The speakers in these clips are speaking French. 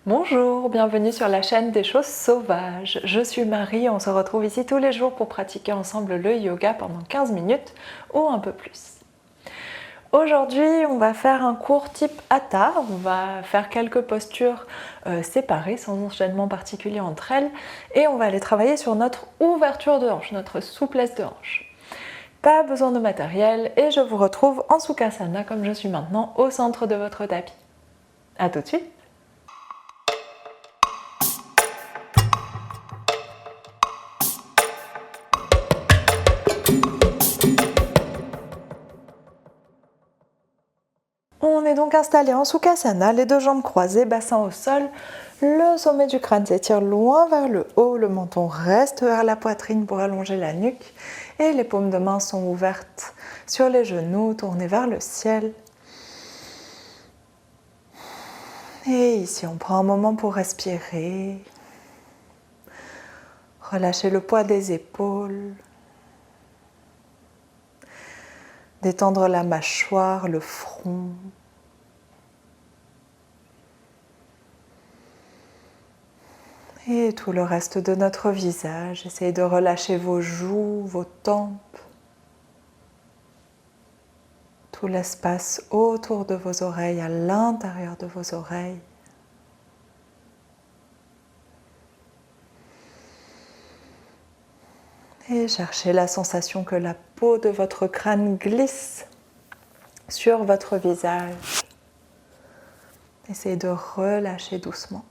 Bonjour, bienvenue sur la chaîne des choses sauvages. Je suis Marie, on se retrouve ici tous les jours pour pratiquer ensemble le yoga pendant 15 minutes ou un peu plus. Aujourd'hui, on va faire un cours type Hatha, on va faire quelques postures séparées, sans enchaînement particulier entre elles, et on va aller travailler sur notre ouverture de hanche, notre souplesse de hanche. Pas besoin de matériel et je vous retrouve en Sukhasana comme je suis maintenant au centre de votre tapis. A tout de suite. On est donc installé en Sukhasana, les deux jambes croisées, bassin au sol, le sommet du crâne s'étire loin vers le haut, le menton reste vers la poitrine pour allonger la nuque et les paumes de main sont ouvertes sur les genoux, tournées vers le ciel. Et ici, on prend un moment pour respirer, relâcher le poids des épaules, détendre la mâchoire, le front. Et tout le reste de notre visage. Essayez de relâcher vos joues, vos tempes, tout l'espace autour de vos oreilles, à l'intérieur de vos oreilles. Et cherchez la sensation que la peau de votre crâne glisse sur votre visage. Essayez de relâcher doucement.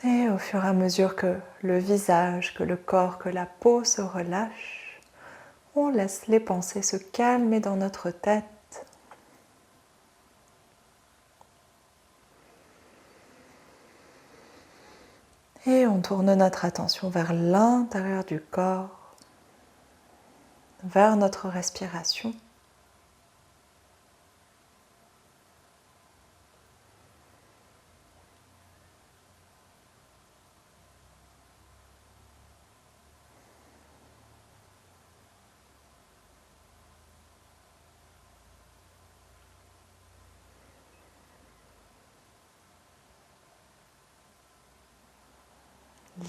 Et au fur et à mesure que le visage, que le corps, que la peau se relâchent, on laisse les pensées se calmer dans notre tête. Et on tourne notre attention vers l'intérieur du corps, vers notre respiration.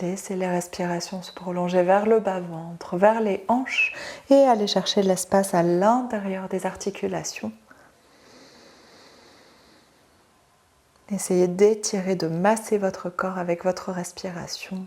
Laissez les respirations se prolonger vers le bas-ventre, vers les hanches et aller chercher l'espace à l'intérieur des articulations. Essayez d'étirer, de masser votre corps avec votre respiration.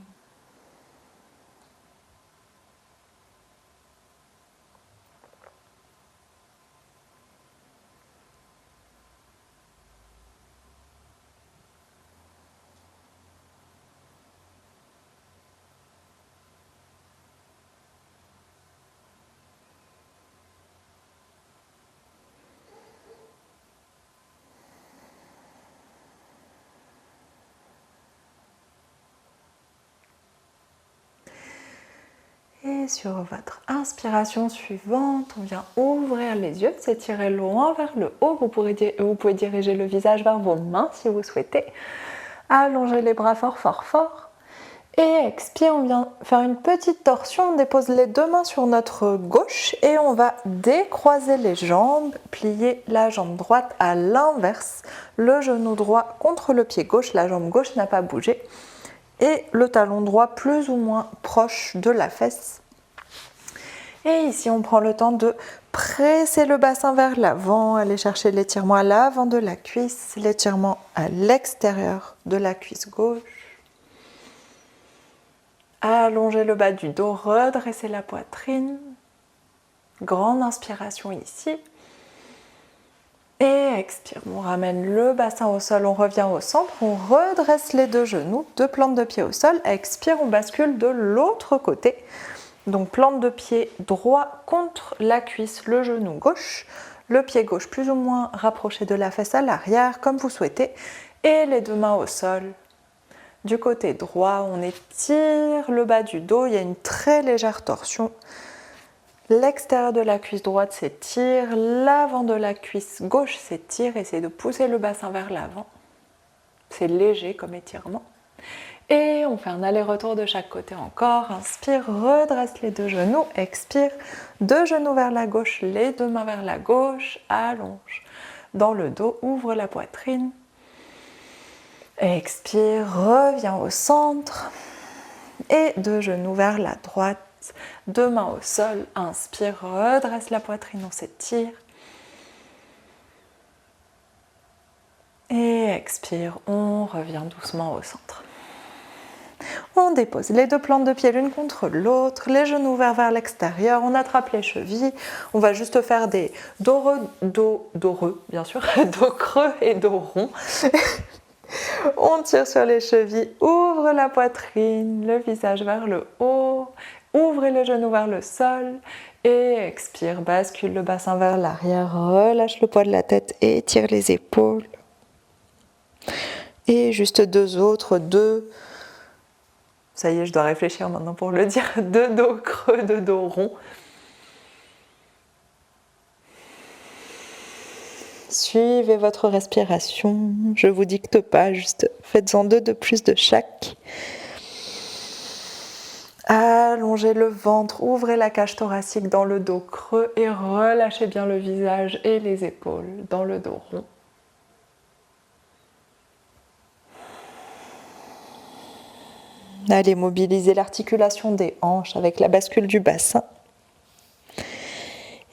Et sur votre inspiration suivante, on vient ouvrir les yeux, s'étirer loin vers le haut. Vous pouvez diriger le visage vers vos mains si vous souhaitez. Allongez les bras fort, fort, fort. Et expire, on vient faire une petite torsion. On dépose les deux mains sur notre gauche et on va décroiser les jambes, plier la jambe droite à l'inverse. Le genou droit contre le pied gauche, la jambe gauche n'a pas bougé. Et le talon droit plus ou moins proche de la fesse. Et ici, on prend le temps de presser le bassin vers l'avant, aller chercher l'étirement à l'avant de la cuisse, l'étirement à l'extérieur de la cuisse gauche. Allongez le bas du dos, redressez la poitrine. Grande inspiration ici. Et expire, on ramène le bassin au sol, on revient au centre, on redresse les deux genoux, deux plantes de pied au sol. Expire, on bascule de l'autre côté. Donc plante de pied droit contre la cuisse, le genou gauche, le pied gauche plus ou moins rapproché de la fesse à l'arrière, comme vous souhaitez, et les deux mains au sol. Du côté droit, on étire le bas du dos, il y a une très légère torsion. L'extérieur de la cuisse droite s'étire, l'avant de la cuisse gauche s'étire, essayez de pousser le bassin vers l'avant. c'est léger comme étirement. Et on fait un aller-retour de chaque côté encore. Inspire, redresse les deux genoux. Expire, deux genoux vers la gauche, les deux mains vers la gauche. Allonge dans le dos, ouvre la poitrine. Expire, reviens au centre. Et deux genoux vers la droite, deux mains au sol. Inspire, redresse la poitrine, on s'étire. Et expire, on revient doucement au centre. On dépose les deux plantes de pied l'une contre l'autre, les genoux ouverts vers l'extérieur, on attrape les chevilles, on va juste faire des dos bien sûr, dos creux et dos rond. On tire sur les chevilles, ouvre la poitrine, le visage vers le haut, ouvrez les genoux vers le sol et expire, bascule le bassin vers l'arrière, relâche le poids de la tête et étire les épaules. Et juste deux autres, ça y est, je dois réfléchir maintenant pour le dire, deux dos creux, deux dos ronds. Suivez votre respiration, je vous dicte pas, juste faites-en deux de plus de chaque. Allongez le ventre, ouvrez la cage thoracique dans le dos creux et relâchez bien le visage et les épaules dans le dos rond. Allez mobiliser l'articulation des hanches avec la bascule du bassin.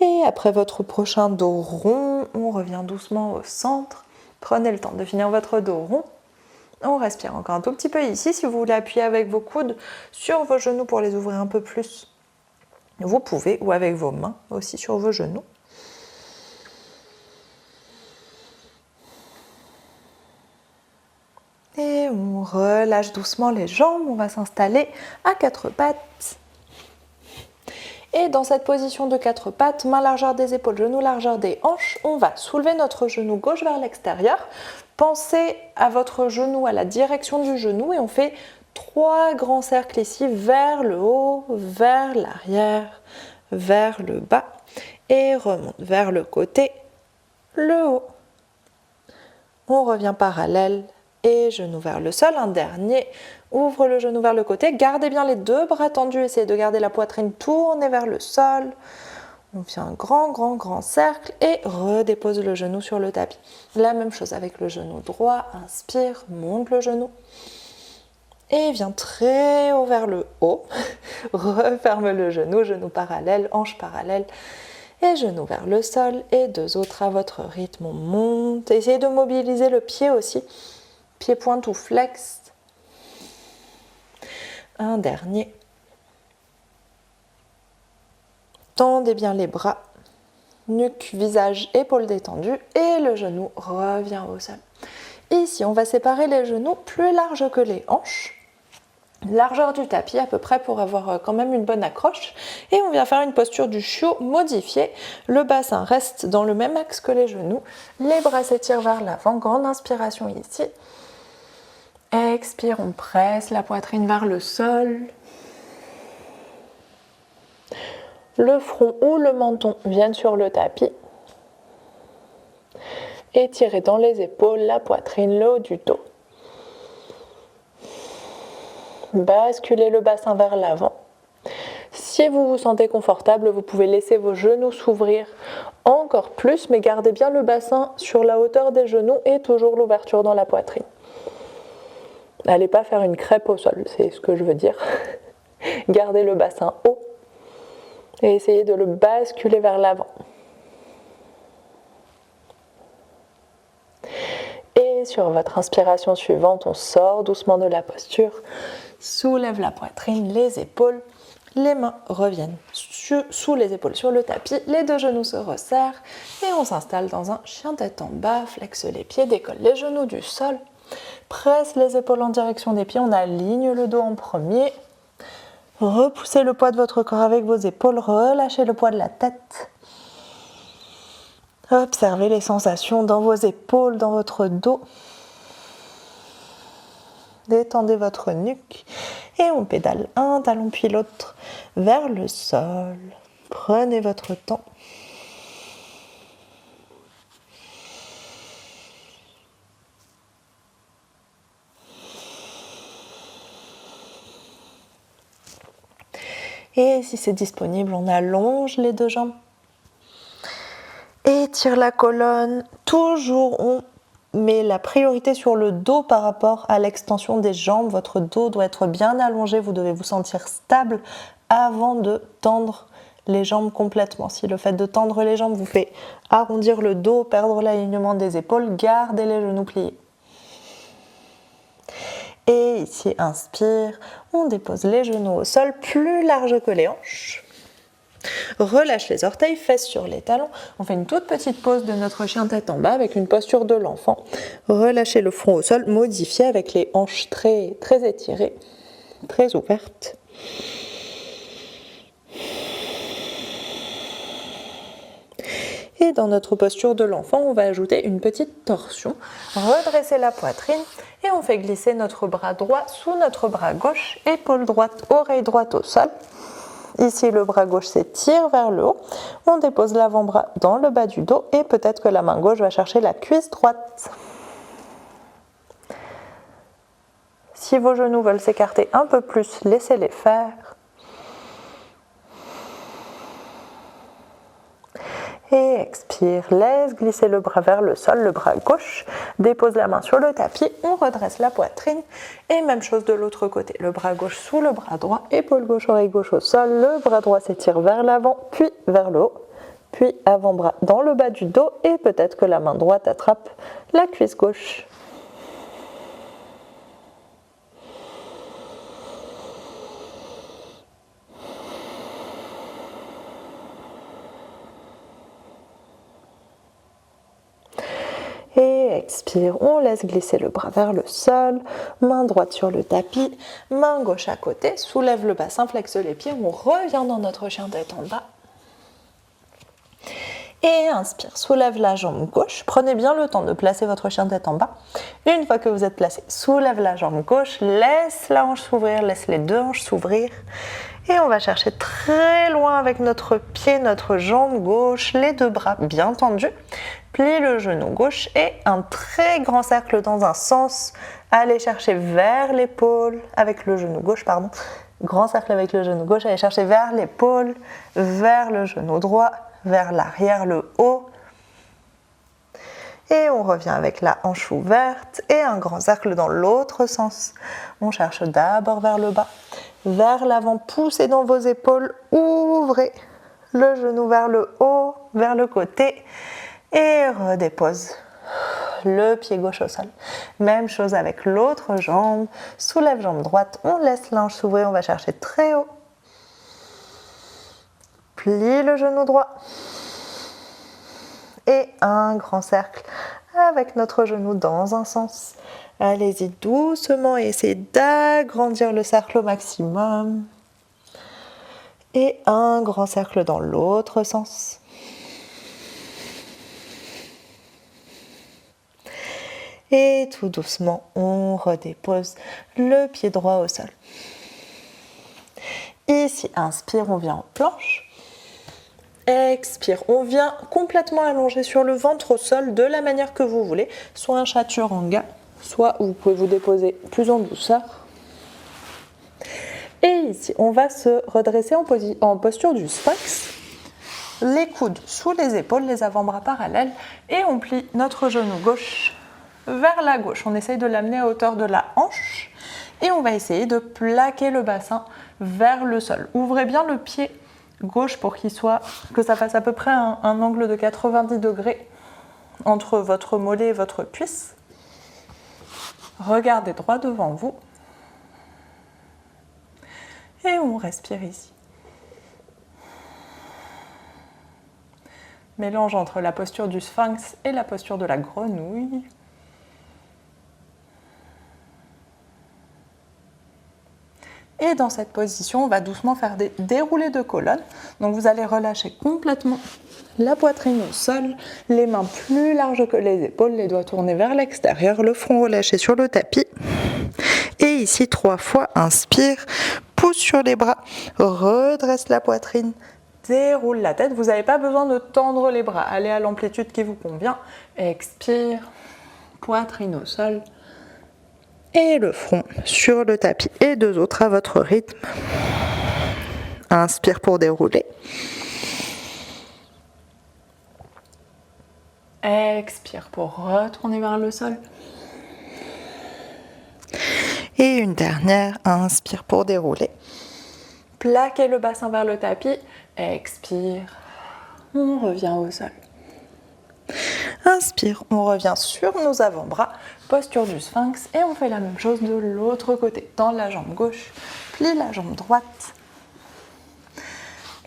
Et après votre prochain dos rond, on revient doucement au centre. Prenez le temps de finir votre dos rond. On respire encore un tout petit peu ici. Si vous voulez appuyer avec vos coudes sur vos genoux pour les ouvrir un peu plus, vous pouvez, ou avec vos mains aussi sur vos genoux. Et on relâche doucement les jambes, on va s'installer à quatre pattes. Et dans cette position de quatre pattes, main largeur des épaules, genou largeur des hanches, on va soulever notre genou gauche vers l'extérieur. Pensez à votre genou, à la direction du genou et on fait 3 grands cercles ici vers le haut, vers l'arrière, vers le bas et remonte vers le côté, le haut. On revient parallèle et genou vers le sol. Un dernier, ouvre le genou vers le côté, gardez bien les deux bras tendus, essayez de garder la poitrine tournée vers le sol. On fait un grand cercle et redépose le genou sur le tapis. La même chose avec le genou droit, inspire, monte le genou et viens très haut vers le haut. Referme le genou, genou parallèle, hanche parallèle et genou vers le sol et deux autres à votre rythme. On monte, essayez de mobiliser le pied aussi. Pied pointe ou flex. Un dernier. Tendez bien les bras. Nuque, visage, épaules détendues. Et le genou revient au sol. Ici, on va séparer les genoux plus larges que les hanches. Largeur du tapis à peu près pour avoir quand même une bonne accroche. Et on vient faire une posture du chiot modifiée. Le bassin reste dans le même axe que les genoux. Les bras s'étirent vers l'avant. Grande inspiration ici. Expire, on presse la poitrine vers le sol. Le front ou le menton viennent sur le tapis. Étirez dans les épaules, la poitrine, le haut du dos. Basculez le bassin vers l'avant. Si vous vous sentez confortable, vous pouvez laisser vos genoux s'ouvrir encore plus, mais gardez bien le bassin sur la hauteur des genoux et toujours l'ouverture dans la poitrine. N'allez pas faire une crêpe au sol, c'est ce que je veux dire. Gardez le bassin haut et essayez de le basculer vers l'avant. Et sur votre inspiration suivante, on sort doucement de la posture, soulève la poitrine, les épaules, les mains reviennent sous les épaules sur le tapis, les deux genoux se resserrent et on s'installe dans un chien tête en bas, flexe les pieds, décolle les genoux du sol. Presse les épaules en direction des pieds, on aligne le dos en premier. Repoussez le poids de votre corps avec vos épaules, relâchez le poids de la tête. Observez les sensations dans vos épaules, dans votre dos. Détendez votre nuque et on pédale un talon puis l'autre vers le sol. Prenez votre temps. Et si c'est disponible, on allonge les deux jambes. Étire la colonne. Toujours, on met la priorité sur le dos par rapport à l'extension des jambes. Votre dos doit être bien allongé. Vous devez vous sentir stable avant de tendre les jambes complètement. Si le fait de tendre les jambes vous fait arrondir le dos, perdre l'alignement des épaules, gardez les genoux pliés. Et ici, inspire, on dépose les genoux au sol, plus large que les hanches. Relâche les orteils, fesses sur les talons. On fait une toute petite pause de notre chien tête en bas avec une posture de l'enfant. Relâchez le front au sol, modifiez avec les hanches très, très étirées, très ouvertes. Et dans notre posture de l'enfant, on va ajouter une petite torsion. Redressez la poitrine et on fait glisser notre bras droit sous notre bras gauche, épaule droite, oreille droite au sol. Ici, le bras gauche s'étire vers le haut. On dépose l'avant-bras dans le bas du dos et peut-être que la main gauche va chercher la cuisse droite. Si vos genoux veulent s'écarter un peu plus, laissez-les faire. Et expire, laisse glisser le bras vers le sol, le bras gauche, dépose la main sur le tapis, on redresse la poitrine et même chose de l'autre côté, le bras gauche sous le bras droit, épaule gauche, oreille gauche au sol, le bras droit s'étire vers l'avant, puis vers le haut, puis avant-bras dans le bas du dos et peut-être que la main droite attrape la cuisse gauche. Et expire, on laisse glisser le bras vers le sol, main droite sur le tapis, main gauche à côté, soulève le bassin, flexe les pieds, on revient dans notre chien tête en bas. Et inspire, soulève la jambe gauche, prenez bien le temps de placer votre chien tête en bas. Une fois que vous êtes placé, soulève la jambe gauche, laisse la hanche s'ouvrir, laisse les deux hanches s'ouvrir. Et on va chercher très loin avec notre pied, notre jambe gauche, les deux bras bien tendus. Plie le genou gauche et un très grand cercle dans un sens. Allez chercher vers l'épaule avec le genou gauche, pardon. Grand cercle avec le genou gauche, allez chercher vers l'épaule, vers le genou droit, vers l'arrière, le haut. Et on revient avec la hanche ouverte et un grand cercle dans l'autre sens. On cherche d'abord vers le bas, vers l'avant, poussez dans vos épaules, ouvrez le genou vers le haut, vers le côté et redépose le pied gauche au sol. Même chose avec l'autre jambe, soulève jambe droite, on laisse la hanche s'ouvrir, on va chercher très haut. Plie le genou droit. Et un grand cercle avec notre genou dans un sens. Allez-y doucement et essayez d'agrandir le cercle au maximum. Et un grand cercle dans l'autre sens. Et tout doucement, on redépose le pied droit au sol. Ici, inspire, on vient en planche. Expire, on vient complètement allonger sur le ventre au sol de la manière que vous voulez, soit un chaturanga, soit vous pouvez vous déposer plus en douceur. Et ici, on va se redresser en posture du sphinx, les coudes sous les épaules, les avant-bras parallèles, et on plie notre genou gauche vers la gauche. On essaye de l'amener à hauteur de la hanche, et on va essayer de plaquer le bassin vers le sol. Ouvrez bien le pied gauche pour que ça fasse à peu près un angle de 90 degrés entre votre mollet et votre cuisse. Regardez droit devant vous. Et on respire ici. Mélange entre la posture du sphinx et la posture de la grenouille. Et dans cette position, on va doucement faire des déroulés de colonne. Donc vous allez relâcher complètement la poitrine au sol, les mains plus larges que les épaules, les doigts tournés vers l'extérieur, le front relâché sur le tapis. Et ici, 3 fois, inspire, pousse sur les bras, redresse la poitrine, déroule la tête. Vous n'avez pas besoin de tendre les bras, allez à l'amplitude qui vous convient. Expire, poitrine au sol. Et le front sur le tapis et 2 autres à votre rythme. Inspire pour dérouler. Expire pour retourner vers le sol. Et une dernière, inspire pour dérouler. Plaquez le bassin vers le tapis. Expire. On revient au sol. Inspire, on revient sur nos avant-bras, posture du sphinx, et on fait la même chose de l'autre côté. Dans la jambe gauche, plie la jambe droite.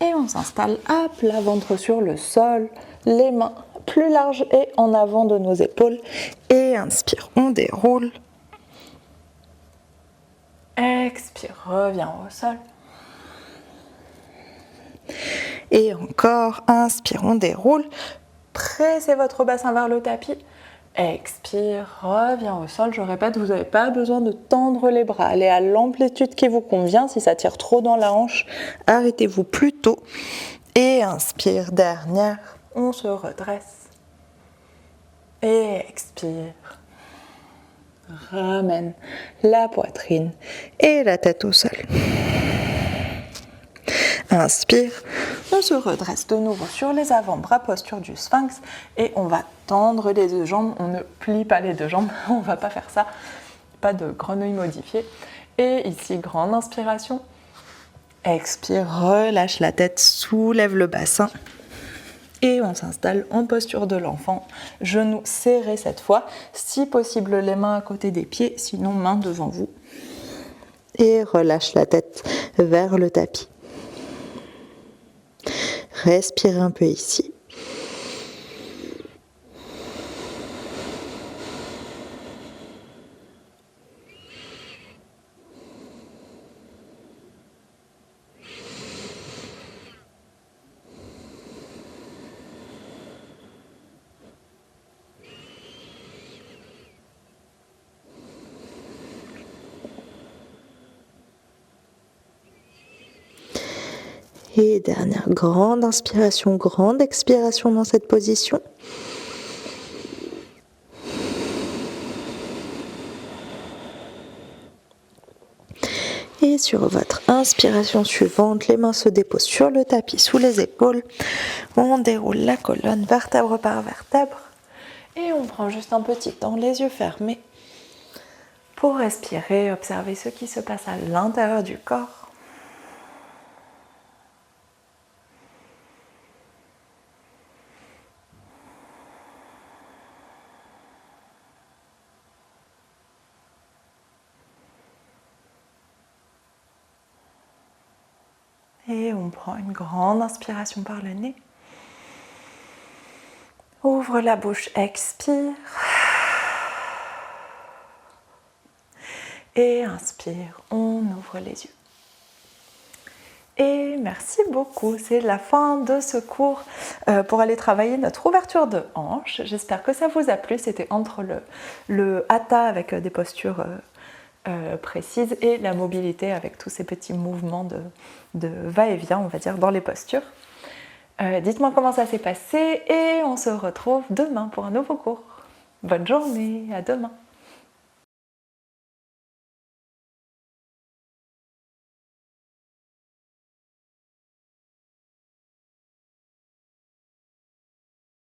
Et on s'installe à plat ventre sur le sol, les mains plus larges et en avant de nos épaules. Et inspire, on déroule. Expire, reviens au sol. Et encore, inspire, on déroule. Pressez votre bassin vers le tapis. Expire, reviens au sol. Je répète, vous n'avez pas besoin de tendre les bras. Allez à l'amplitude qui vous convient. Si ça tire trop dans la hanche, arrêtez-vous plus tôt. Et inspire, dernière, on se redresse. Et expire. Ramène la poitrine et la tête au sol. Inspire, on se redresse de nouveau sur les avant-bras, posture du sphinx, et on va tendre les deux jambes. On ne plie pas les deux jambes, on ne va pas faire ça. Pas de grenouille modifiée. Et ici, grande inspiration. Expire, relâche la tête, soulève le bassin. Et on s'installe en posture de l'enfant, genoux serrés cette fois, si possible les mains à côté des pieds, sinon mains devant vous. Et relâche la tête vers le tapis. Respire un peu ici. Et dernière grande inspiration, grande expiration dans cette position. Et sur votre inspiration suivante, les mains se déposent sur le tapis sous les épaules. On déroule la colonne vertèbre par vertèbre. Et on prend juste un petit temps, les yeux fermés, pour respirer, observer ce qui se passe à l'intérieur du corps. Et on prend une grande inspiration par le nez. Ouvre la bouche, expire. Et inspire, on ouvre les yeux. Et merci beaucoup, c'est la fin de ce cours pour aller travailler notre ouverture de hanche. J'espère que ça vous a plu, c'était entre le hatha avec des postures précises et la mobilité avec tous ces petits mouvements de va-et-vient, on va dire, dans les postures. Dites-moi comment ça s'est passé et on se retrouve demain pour un nouveau cours. Bonne journée, à demain.